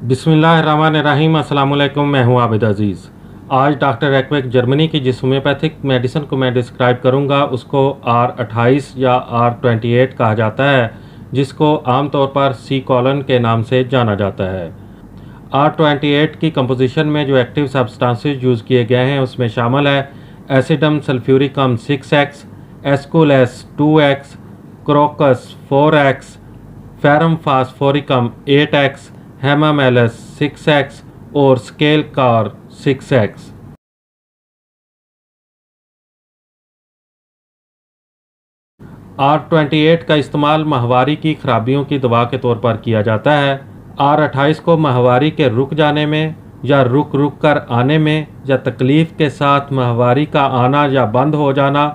बिस्मिल्लाहिर्रहमानिर्रहीम। अस्सलाम वालेकुम। मैं हूं आबिद अज़ीज़। आज डॉक्टर एक्वेक जर्मनी की जिस होम्योपैथिक मेडिसिन को मैं डिस्क्राइब करूंगा उसको R28 या R28 कहा जाता है, जिसको आमतौर पर सी कॉलन के नाम से जाना जाता है। R28 की कंपोजिशन में जो एक्टिव सब्सटेंसेस यूज़ किए गए हैं उसमें शामिल है acidum sulphuricum 6x, aesculus 2x, crocus 4x, ferrum phosphoricum 8x, hamamelis 6x और स्केल कार 6x। R28 का इस्तेमाल माहवारी की खराबियों की दवा के तौर पर किया जाता है। R28 को माहवारी के रुक जाने में या रुक रुक कर आने में या तकलीफ़ के साथ माहवारी का आना या बंद हो जाना,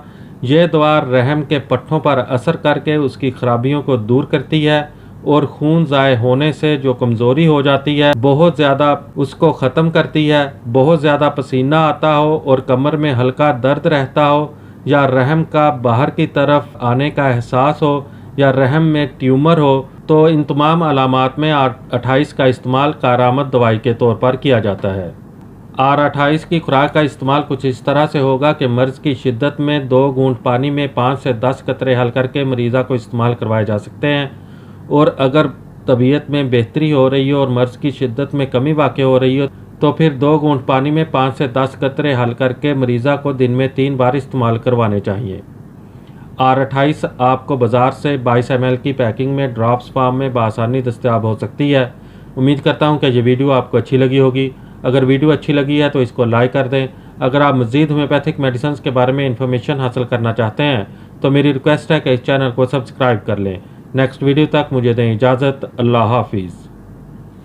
ये दवा रहम के पट्ठों पर असर करके उसकी खराबियों को दूर करती है और खून ज़ाय होने से जो कमज़ोरी हो जाती है बहुत ज़्यादा उसको ख़त्म करती है। बहुत ज़्यादा पसीना आता हो और कमर में हल्का दर्द रहता हो या रहम का बाहर की तरफ आने का एहसास हो या रहम में ट्यूमर हो, तो इन तमाम अलामात में R28 का इस्तेमाल कारामद दवाई के तौर पर किया जाता है। R28 की खुराक का इस्तेमाल कुछ इस तरह से होगा कि मर्ज़ की शिद्दत में 2 घूंट पानी में 5 से 10 कतरे हल करके मरीज़ा को इस्तेमाल करवाए जा सकते हैं, और अगर तबीयत में बेहतरी हो रही हो और मर्ज़ की शिद्दत में कमी वाक़ई हो रही हो तो फिर 2 घूंट पानी में 5 से 10 कतरे हल करके मरीज़ा को दिन में 3 बार इस्तेमाल करवाने चाहिए। R28 आपको बाज़ार से 22 ml की पैकिंग में ड्रॉप्स फॉर्म में बआसानी दस्तयाब हो सकती है। उम्मीद करता हूँ कि ये वीडियो आपको अच्छी लगी होगी। अगर वीडियो अच्छी लगी है तो इसको लाइक कर दें। अगर आप मज़ीद होम्योपैथिक मेडिसिन के बारे में इंफॉर्मेशन हासिल करना चाहते हैं तो मेरी रिक्वेस्ट है कि इस चैनल को सब्सक्राइब कर लें। नेक्स्ट वीडियो तक मुझे दें इजाज़त। अल्लाह हाफिज़।